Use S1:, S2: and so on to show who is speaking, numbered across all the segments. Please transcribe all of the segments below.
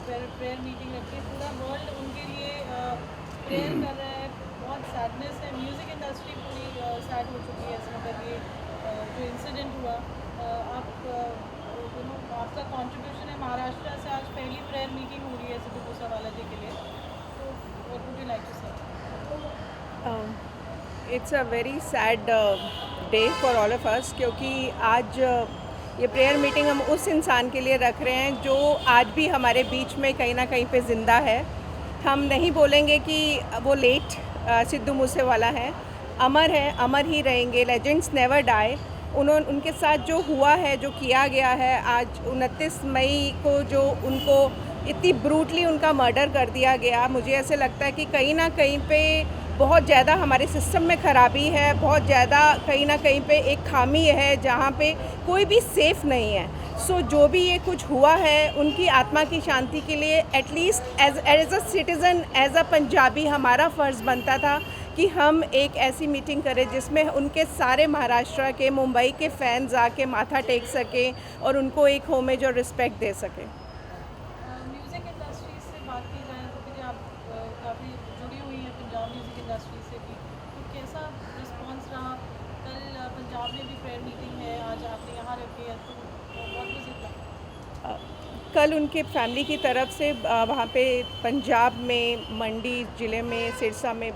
S1: Prayer meeting रखी है, पूरा वर्ल्ड उनके लिए प्रेयर कर रहा है। बहुत सैडनेस है, म्यूज़िक इंडस्ट्री पूरी सैड हो चुकी है ऐसे, मतलब ये जो इंसिडेंट हुआ। आप आपका कंट्रीब्यूशन है महाराष्ट्र से, आज पहली प्रेयर मीटिंग हो रही है सिद्धू मूसेवाला जी के लिए, तो what would you like to say?
S2: It's a very sad day for all of us, क्योंकि आज ये प्रेयर मीटिंग हम उस इंसान के लिए रख रहे हैं जो आज भी हमारे बीच में कहीं ना कहीं पे ज़िंदा है। हम नहीं बोलेंगे कि वो लेट सिद्धू मूसेवाला है, अमर है, अमर ही रहेंगे। Legends never die. उनके साथ जो हुआ है, जो किया गया है, आज 29 मई को जो उनको इतनी ब्रूटली उनका मर्डर कर दिया गया, मुझे ऐसे लगता है कि कहीं ना कहीं पे बहुत ज़्यादा हमारे सिस्टम में ख़राबी है, बहुत ज़्यादा कहीं ना कहीं पे एक खामी है जहाँ पे कोई भी सेफ़ नहीं है। सो जो भी ये कुछ हुआ है, उनकी आत्मा की शांति के लिए at least as a citizen, as a Punjabi, हमारा फ़र्ज़ बनता था कि हम एक ऐसी मीटिंग करें जिसमें उनके सारे महाराष्ट्र के, मुंबई के फैंस आके माथा टेक सकें और उनको एक होमेज और रिस्पेक्ट दे सकें।
S1: म्यूज़िक इंडस्ट्री से बात की जाए तो क्योंकि आप काफ़ी जुड़ी हुई हैं पंजाब म्यूज़िक इंडस्ट्री से भी, तो कैसा रिस्पांस रहा? कल पंजाब में भी प्रेयर मीटिंग है, आज आपने यहाँ रखी है, तो व्हाट वाज इट लाइक?
S2: कल उनके फैमिली की तरफ से वहाँ पे पंजाब में, मंडी ज़िले में, सिरसा में,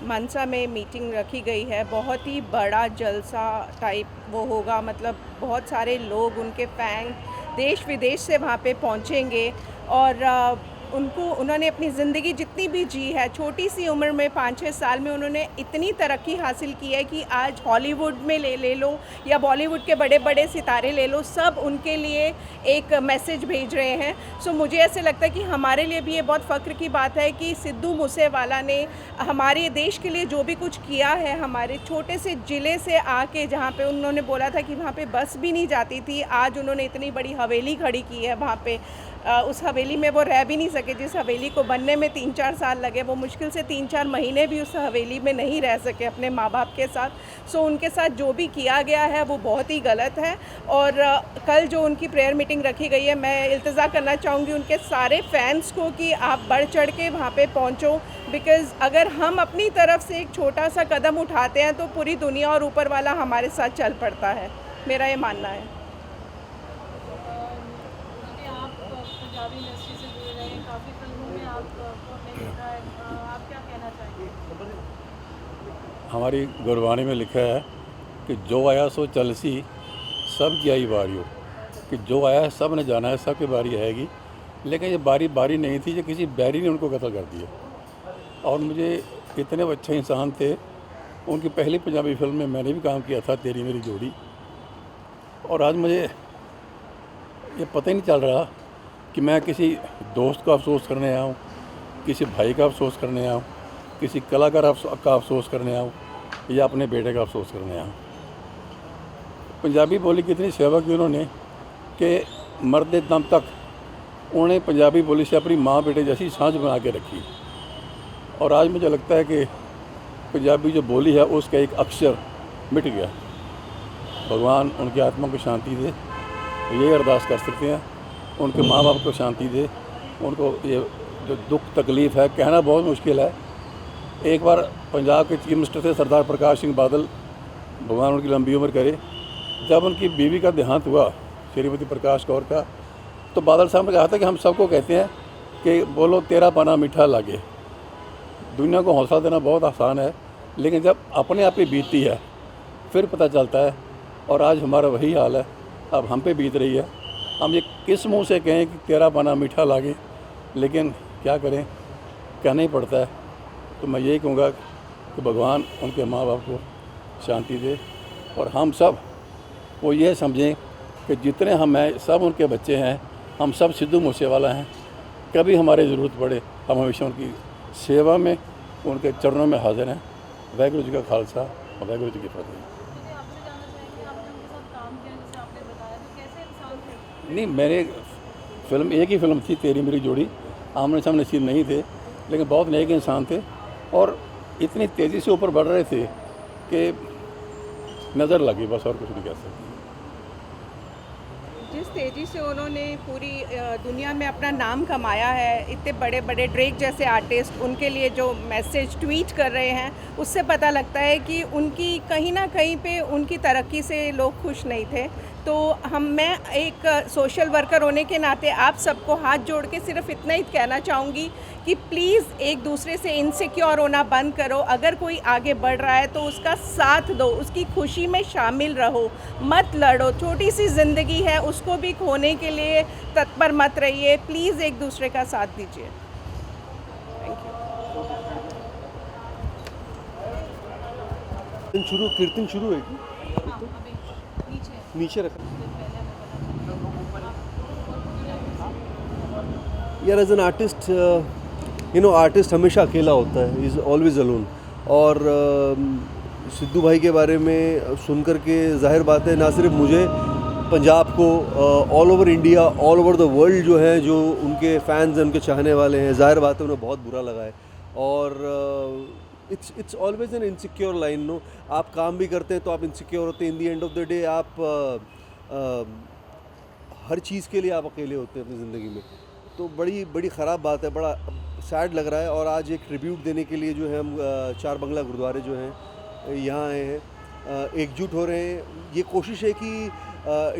S2: मानसा में मीटिंग रखी गई है। बहुत ही बड़ा जलसा टाइप वो होगा, मतलब बहुत सारे लोग, उनके फैन देश विदेश से वहाँ पे पहुँचेंगे और उन्होंने अपनी ज़िंदगी जितनी भी जी है, छोटी सी उम्र में 5-6 साल में उन्होंने इतनी तरक्की हासिल की है कि आज हॉलीवुड में ले लो या बॉलीवुड के बड़े बड़े सितारे ले लो, सब उनके लिए एक मैसेज भेज रहे हैं। सो मुझे ऐसे लगता है कि हमारे लिए भी ये बहुत फ़ख्र की बात है कि सिद्धू मूसेवाला ने हमारे देश के लिए जो भी कुछ किया है, हमारे छोटे से ज़िले से आके, जहाँ पे उन्होंने बोला था कि वहाँ पे बस भी नहीं जाती थी, आज उन्होंने इतनी बड़ी हवेली खड़ी की है वहाँ पे। उस हवेली में वो रह भी नहीं सके, जिस हवेली को बनने में 3-4 साल लगे, वो मुश्किल से 3-4 महीने भी उस हवेली में नहीं रह सके अपने माँ बाप के साथ। सो उनके साथ जो भी किया गया है वो बहुत ही गलत है। और कल जो उनकी प्रेयर मीटिंग रखी गई है, मैं इल्तिजा करना चाहूँगी उनके सारे फैंस को कि आप बढ़ चढ़ के वहाँ पे पहुँचो, बिकॉज़ अगर हम अपनी तरफ से एक छोटा सा कदम उठाते हैं तो पूरी दुनिया और ऊपर वाला हमारे साथ चल पड़ता है, मेरा ये मानना है।
S1: क्योंकि आप पंजाबी इंडस्ट्री से जुड़े रहे हैं, काफ़ी फिल्मों में आपको हमने देखा है, आप क्या कहना चाहेंगे?
S3: हमारी गुरबानी में लिखा है कि जो आया सो चलसी, सब की आई बारी हो। कि जो आया है सब ने जाना है, सब की बारी आएगी। लेकिन ये बारी नहीं थी, ये किसी बैरी ने उनको कत्ल कर दिया। और मुझे इतने अच्छे इंसान थे, उनकी पहली पंजाबी फिल्म में मैंने भी काम किया था, तेरी मेरी जोड़ी। और आज मुझे ये पता ही नहीं चल रहा कि मैं किसी दोस्त का अफसोस करने आया हूँ, किसी भाई का अफसोस करने आया हूँ, किसी कलाकार का अफसोस करने आया हूँ, या अपने बेटे का अफसोस करने आया हूँ। पंजाबी बोली की इतनी सेवा की उन्होंने कि मरते दम तक उन्होंने पंजाबी बोली से अपनी माँ बेटे जैसी सांझ बना के रखी। और आज मुझे लगता है कि पंजाबी जो बोली है उसका एक अक्षर मिट गया। भगवान उनकी आत्मा को शांति दे, यही अरदास कर सकते हैं। उनके माँ बाप को शांति दे। उनको ये जो दुख तकलीफ़ है, कहना बहुत मुश्किल है। एक बार पंजाब के चीफ मिनिस्टर थे सरदार प्रकाश सिंह बादल, भगवान उनकी लंबी उम्र करे, जब उनकी बीवी का देहांत हुआ, श्रीमती प्रकाश कौर का, तो बादल साहब ने कहा था कि हम सबको कहते हैं कि बोलो तेरा पाना मीठा लागे। दुनिया को हौसला देना बहुत आसान है, लेकिन जब अपने आप ही बीतती है फिर पता चलता है। और आज हमारा वही हाल है, अब हम पे बीत रही है। हम ये किस मुँह से कहें कि तेरा पाना मीठा लागे, लेकिन क्या करें, कहना ही पड़ता है। तो मैं यही कहूँगा कि भगवान उनके माँ बाप को शांति दे, और हम सब वो ये समझें कि जितने हम हैं सब उनके बच्चे हैं, हम सब सिद्धू मूसेवाला हैं। कभी हमारी ज़रूरत पड़े हम हमेशा उनकी सेवा में, उनके चरणों में हाजिर हैं। वाहिगुरू जी का खालसा और वाहिगुरू जी की फतेह।
S1: मुझे आपसे जानना चाहेंगे, आपने उनके साथ काम किया जैसे आपने बताया, तो कैसे इंसान थे?
S3: नहीं, मेरे फिल्म एक ही फिल्म थी तेरी मेरी जोड़ी, आमने सामने सीन नहीं थे, लेकिन बहुत नेक इंसान थे और इतनी तेज़ी से ऊपर बढ़ रहे थे कि नज़र लगी, बस और कुछ नहीं कह सकते।
S2: जिस तेज़ी से उन्होंने पूरी दुनिया में अपना नाम कमाया है, इतने बड़े बड़े ड्रेक जैसे आर्टिस्ट उनके लिए जो मैसेज ट्वीट कर रहे हैं, उससे पता लगता है कि उनकी कहीं ना कहीं पे उनकी तरक्की से लोग खुश नहीं थे। तो मैं एक सोशल वर्कर होने के नाते आप सबको हाथ जोड़ के सिर्फ इतना ही कहना चाहूँगी कि प्लीज़ एक दूसरे से इनसिक्योर होना बंद करो। अगर कोई आगे बढ़ रहा है तो उसका साथ दो, उसकी खुशी में शामिल रहो, मत लड़ो। छोटी सी ज़िंदगी है, उसको भी खोने के लिए तत्पर मत रहिए। प्लीज़ एक दूसरे का साथ दीजिए। Thank you.
S4: कीर्तन शुरू है कि नीचे रखा यार। एज एन आर्टिस्ट आर्टिस्ट हमेशा अकेला होता है, इज़ ऑलवेज अलोन। और सिद्धू भाई के बारे में सुन कर के जाहिर बात है, ना सिर्फ मुझे, पंजाब को, all over India, all over the world जो है, जो उनके फैंस हैं, उनके चाहने वाले हैं, जाहिर बात है उन्हें बहुत बुरा लगा है। और it's always an insecure line. No, आप काम भी करते हैं तो आप इनसिक्योर होते हैं। इन दी एंड ऑफ द डे आप हर चीज़ के लिए आप अकेले होते हैं अपनी ज़िंदगी में। तो बड़ी बड़ी ख़राब बात है, बड़ा सैड लग रहा है। और आज एक ट्रिब्यूट देने के लिए जो है हम चार बंगला गुरुद्वारे जो हैं यहाँ आए हैं, एकजुट हो रहे हैं। ये कोशिश है कि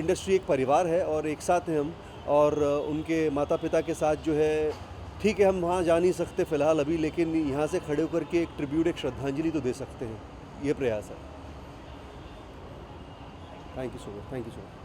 S4: इंडस्ट्री एक परिवार है और एक साथ हैं हम। और उनके माता पिता के साथ जो है, ठीक है हम वहाँ जा नहीं सकते फ़िलहाल अभी, लेकिन यहाँ से खड़े होकर के एक ट्रिब्यूट, एक श्रद्धांजलि तो दे सकते हैं। ये प्रयास है। Thank you so much, thank you so much.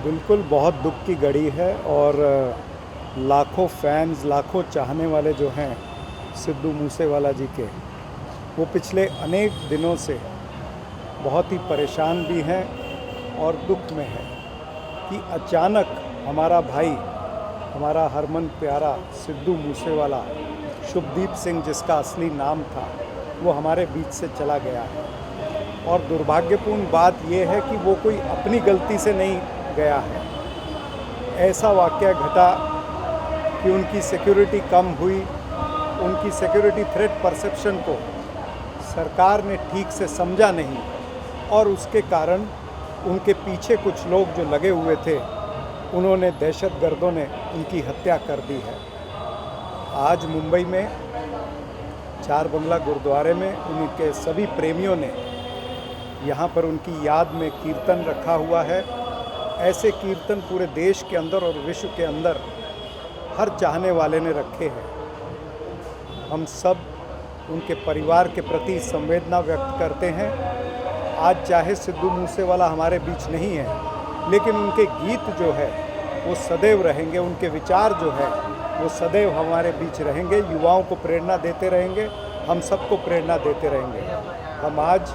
S5: बिल्कुल बहुत दुख की घड़ी है और लाखों फैंस, लाखों चाहने वाले जो हैं सिद्धू मूसेवाला जी के, वो पिछले अनेक दिनों से बहुत ही परेशान भी हैं और दुख में हैं कि अचानक हमारा भाई, हमारा हरमन प्यारा सिद्धू मूसेवाला, शुभदीप सिंह जिसका असली नाम था, वो हमारे बीच से चला गया है। और दुर्भाग्यपूर्ण बात यह है कि वो कोई अपनी गलती से नहीं गया है। ऐसा वाक़या घटा कि उनकी सिक्योरिटी कम हुई, उनकी सिक्योरिटी थ्रेट परसेप्शन को सरकार ने ठीक से समझा नहीं और उसके कारण उनके पीछे कुछ लोग जो लगे हुए थे, उन्होंने, दहशतगर्दों ने उनकी हत्या कर दी है। आज मुंबई में चार बंगला गुरुद्वारे में उनके सभी प्रेमियों ने यहाँ पर उनकी याद में कीर्तन रखा हुआ है। ऐसे कीर्तन पूरे देश के अंदर और विश्व के अंदर हर चाहने वाले ने रखे हैं। हम सब उनके परिवार के प्रति संवेदना व्यक्त करते हैं। आज चाहे सिद्धू मूसेवाला हमारे बीच नहीं है, लेकिन उनके गीत जो है वो सदैव रहेंगे, उनके विचार जो है वो सदैव हमारे बीच रहेंगे, युवाओं को प्रेरणा देते रहेंगे, हम सबको प्रेरणा देते रहेंगे। हम आज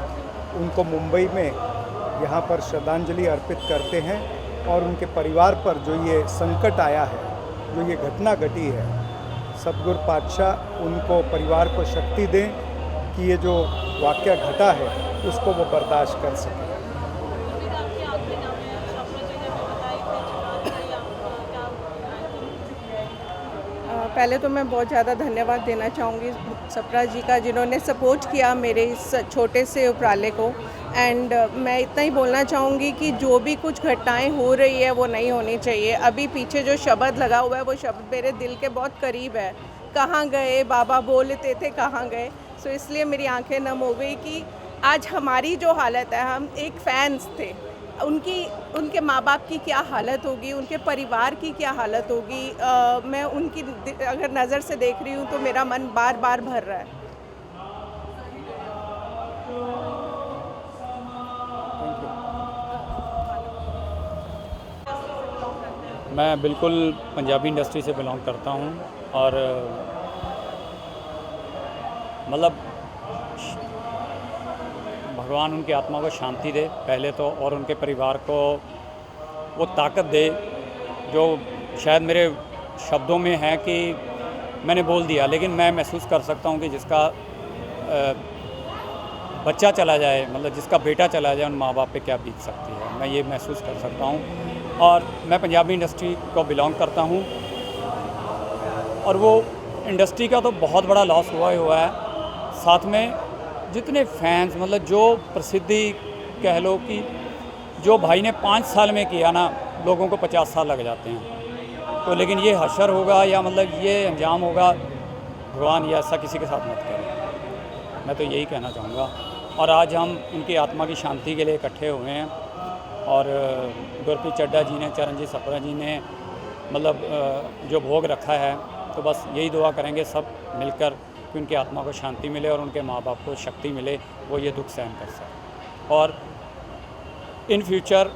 S5: उनको मुंबई में यहाँ पर श्रद्धांजलि अर्पित करते हैं और उनके परिवार पर जो ये संकट आया है, जो ये घटना घटी है, सतगुरु पातशाह उनको, परिवार को शक्ति दें कि ये जो वाक़या घटा है उसको वो बर्दाश्त कर सकें।
S2: पहले तो मैं बहुत ज़्यादा धन्यवाद देना चाहूँगी सप्रा जी का, जिन्होंने सपोर्ट किया मेरे इस छोटे से उपराले को। एंड मैं इतना ही बोलना चाहूँगी कि जो भी कुछ घटनाएं हो रही है वो नहीं होनी चाहिए। अभी पीछे जो शब्द लगा हुआ है वो शब्द मेरे दिल के बहुत करीब है। कहाँ गए बाबा बोलते थे, कहाँ गए। सो इसलिए मेरी आंखें नम हो गई कि आज हमारी जो हालत है, हम एक फैंस थे, उनके माँ बाप की क्या हालत होगी, उनके परिवार की क्या हालत होगी। मैं उनकी अगर नज़र से देख रही हूँ तो मेरा मन बार बार भर रहा है।
S6: मैं बिल्कुल पंजाबी इंडस्ट्री से बिलोंग करता हूँ और मतलब भगवान उनकी आत्मा को शांति दे पहले तो, और उनके परिवार को वो ताकत दे जो शायद मेरे शब्दों में है कि मैंने बोल दिया, लेकिन मैं महसूस कर सकता हूँ कि जिसका बच्चा चला जाए, मतलब जिसका बेटा चला जाए, उन माँ बाप पे क्या बीत सकती है, मैं ये महसूस कर सकता हूँ। और मैं पंजाबी इंडस्ट्री को बिलोंग करता हूँ और वो इंडस्ट्री का तो बहुत बड़ा लॉस हुआ है। साथ में जितने फैंस, मतलब जो प्रसिद्धि कह लो कि जो भाई ने 5 साल में किया ना, लोगों को 50 साल लग जाते हैं। तो लेकिन ये हशर होगा या मतलब ये अंजाम होगा, भगवान ये ऐसा किसी के साथ मत करें, मैं तो यही कहना चाहूँगा। और आज हम उनकी आत्मा की शांति के लिए इकट्ठे हुए हैं और गुरप्रीत चड्ढा जी ने, चरणजीत सप्रा जी ने मतलब जो भोग रखा है, तो बस यही दुआ करेंगे सब मिलकर कि उनकी आत्मा को शांति मिले और उनके माँ बाप को शक्ति मिले, वो ये दुख सहन कर सकें। और इन फ्यूचर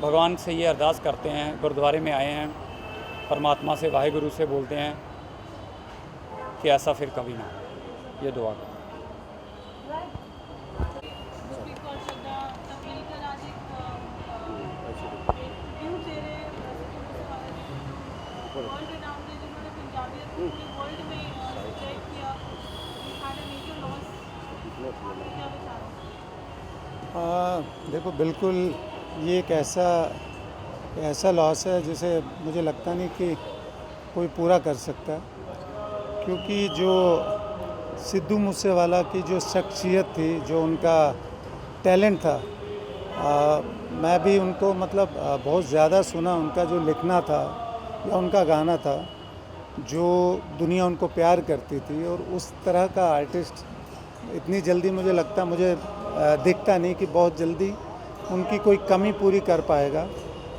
S6: भगवान से ये अरदास करते हैं, गुरुद्वारे में आए हैं, परमात्मा से, वाहिगुरु से बोलते हैं कि ऐसा फिर कभी ना हो, ये दुआ करें।
S5: देखो, बिल्कुल ये एक ऐसा लॉस है जिसे मुझे लगता नहीं कि कोई पूरा कर सकता, क्योंकि जो सिद्धू मूसेवाला की जो शख्सियत थी, जो उनका टैलेंट था, मैं भी उनको मतलब बहुत ज़्यादा सुना। उनका जो लिखना था या उनका गाना था, जो दुनिया उनको प्यार करती थी, और उस तरह का आर्टिस्ट इतनी जल्दी मुझे दिखता नहीं कि बहुत जल्दी उनकी कोई कमी पूरी कर पाएगा।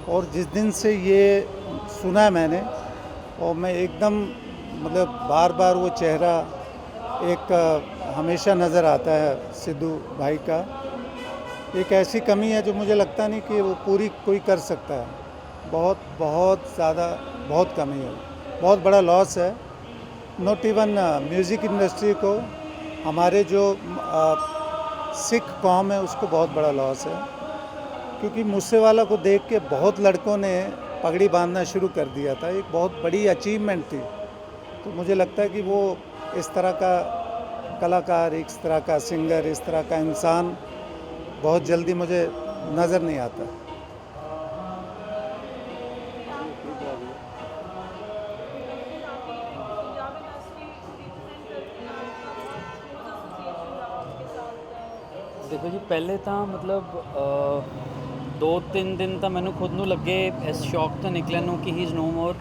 S5: और जिस दिन से ये सुना मैंने, और मैं एकदम मतलब बार बार वो चेहरा एक हमेशा नज़र आता है सिद्धू भाई का। एक ऐसी कमी है जो मुझे लगता नहीं कि वो पूरी कोई कर सकता है। बहुत ज़्यादा बहुत कमी है, बहुत बड़ा लॉस है। नॉट इवन म्यूज़िक इंडस्ट्री को, हमारे जो सिख कौम है उसको बहुत बड़ा लॉस है, क्योंकि मूसेवाला को देख के बहुत लड़कों ने पगड़ी बांधना शुरू कर दिया था। एक बहुत बड़ी अचीवमेंट थी। तो मुझे लगता है कि वो इस तरह का कलाकार, इस तरह का सिंगर, इस तरह का इंसान बहुत जल्दी मुझे नज़र नहीं आता।
S1: पंजाब इंडस्ट्री रिप्रेजेंट करके आपका बहुत क्लोज एसोसिएशन रहा आपके साथ
S7: ਦੇਖੋ ਜੀ ਪਹਿਲੇ ਤਾਂ ਮਤਲਬ 2-3 ਦਿਨ ਤਾਂ ਮੈਨੂੰ ਖੁਦ ਨੂੰ ਲੱਗੇ ਇਸ ਸ਼ੌਕ ਤੋਂ ਨਿਕਲਣ ਨੂੰ ਕਿ ਹੀ ਇਜ਼ ਨੋ ਮੋਰ,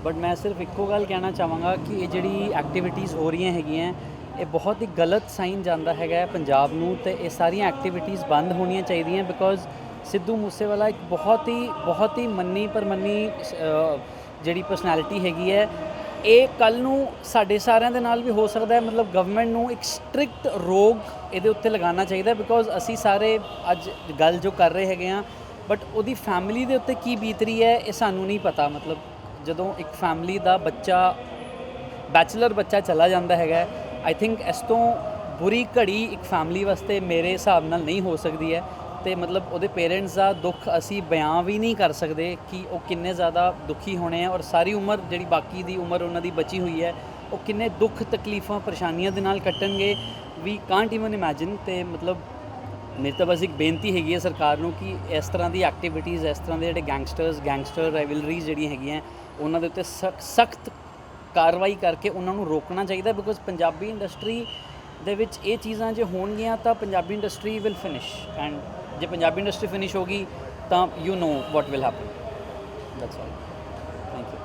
S7: ਬਟ ਮੈਂ ਸਿਰਫ ਇੱਕੋ ਗੱਲ ਕਹਿਣਾ ਚਾਹਾਂਗਾ ਕਿ ਇਹ ਜਿਹੜੀ ਐਕਟੀਵਿਟੀਜ਼ ਹੋ ਰਹੀਆਂ ਹੈਗੀਆਂ ਇਹ ਬਹੁਤ ਹੀ ਗਲਤ ਸਾਈਨ ਜਾਂਦਾ ਹੈਗਾ ਪੰਜਾਬ ਨੂੰ, ਤੇ ਇਹ ਸਾਰੀਆਂ ਐਕਟੀਵਿਟੀਜ਼ ਬੰਦ ਹੋਣੀਆਂ ਚਾਹੀਦੀਆਂ ਬਿਕੋਜ਼ ਸਿੱਧੂ ਮੂਸੇਵਾਲਾ ਇੱਕ ਬਹੁਤ ਹੀ ਮੰਨੀ ਪਰਮੰਨੀ ਜਿਹੜੀ ਪਰਸਨੈਲਿਟੀ ਹੈਗੀ ਹੈ। ਇਹ ਕੱਲ ਨੂੰ ਸਾਡੇ ਸਾਰਿਆਂ ਦੇ ਨਾਲ ਵੀ ਹੋ ਸਕਦਾ ਹੈ। ਮਤਲਬ ਗਵਰਨਮੈਂਟ ਨੂੰ ਇੱਕ ਸਟ੍ਰਿਕਟ ਰੋਕ ਇਹਦੇ ਉੱਤੇ ਲਗਾਉਣਾ ਚਾਹੀਦਾ ਬਿਕੋਜ਼ ਅਸੀਂ ਸਾਰੇ ਅੱਜ ਗੱਲ ਜੋ ਕਰ ਰਹੇ ਹੈਗੇ ਆ, ਬਟ ਉਹਦੀ ਫੈਮਿਲੀ ਦੇ ਉੱਤੇ ਕੀ ਬੀਤ ਰਹੀ ਹੈ ਇਹ ਸਾਨੂੰ ਨਹੀਂ ਪਤਾ। ਮਤਲਬ ਜਦੋਂ ਇੱਕ ਫੈਮਿਲੀ ਦਾ ਬੱਚਾ ਬੈਚਲਰ ਬੱਚਾ ਚਲਾ ਜਾਂਦਾ ਹੈਗਾ, ਆਈ ਥਿੰਕ ਇਸ ਤੋਂ ਬੁਰੀ ਘੜੀ ਇੱਕ ਫੈਮਿਲੀ ਵਾਸਤੇ ਮੇਰੇ ਹਿਸਾਬ ਨਾਲ ਨਹੀਂ ਹੋ ਸਕਦੀ ਹੈ। ਤੇ ਮਤਲਬ ਉਹਦੇ ਪੇਰੈਂਟਸ ਦਾ ਦੁੱਖ ਅਸੀਂ ਬਿਆਨ ਵੀ ਨਹੀਂ ਕਰ ਸਕਦੇ ਕਿ ਉਹ ਕਿੰਨੇ ਜ਼ਿਆਦਾ ਦੁਖੀ ਹੋਣੇ ਆ, ਔਰ ਸਾਰੀ ਉਮਰ ਜਿਹੜੀ ਬਾਕੀ ਦੀ ਉਮਰ ਉਹਨਾਂ ਦੀ ਬਚੀ ਹੋਈ ਹੈ ਉਹ ਕਿੰਨੇ ਦੁੱਖ ਤਕਲੀਫਾਂ ਪਰੇਸ਼ਾਨੀਆਂ ਦੇ ਨਾਲ ਕੱਟਣਗੇ, ਵੀ ਕਾਂਟ ਇਵਨ ਇਮੈਜਿਨ। ਤੇ ਮਤਲਬ ਮੇਰੀ ਤਾਂ ਬਸ ਇੱਕ ਬੇਨਤੀ ਹੈਗੀ ਹੈ ਸਰਕਾਰ ਨੂੰ ਕਿ ਇਸ ਤਰ੍ਹਾਂ ਦੀ ਐਕਟੀਵਿਟੀਜ਼, ਇਸ ਤਰ੍ਹਾਂ ਦੇ ਜਿਹੜੇ ਗੈਂਗਸਟਰ ਰਾਈਵਲਰੀਜ਼ ਜਿਹੜੀਆਂ ਹੈਗੀਆਂ ਉਹਨਾਂ ਦੇ ਉੱਤੇ ਸਖਤ ਕਾਰਵਾਈ ਕਰਕੇ ਉਹਨਾਂ ਨੂੰ ਰੋਕਣਾ ਚਾਹੀਦਾ ਬਿਕੋਜ਼ ਪੰਜਾਬੀ ਇੰਡਸਟਰੀ ਦੇ ਵਿੱਚ ਇਹ ਚੀਜ਼ਾਂ ਜੇ ਹੋਣਗੀਆਂ ਤਾਂ Punjabi industry will finish, and ਜੇ ਪੰਜਾਬੀ ਇੰਡਸਟਰੀ ਫਿਨਿਸ਼ ਹੋਗੀ ਤਾਂ you know what will happen. That's all, thank you.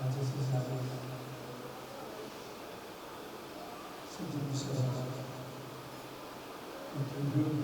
S8: आज इसके सारे सज्जन से ट्रिब्यूट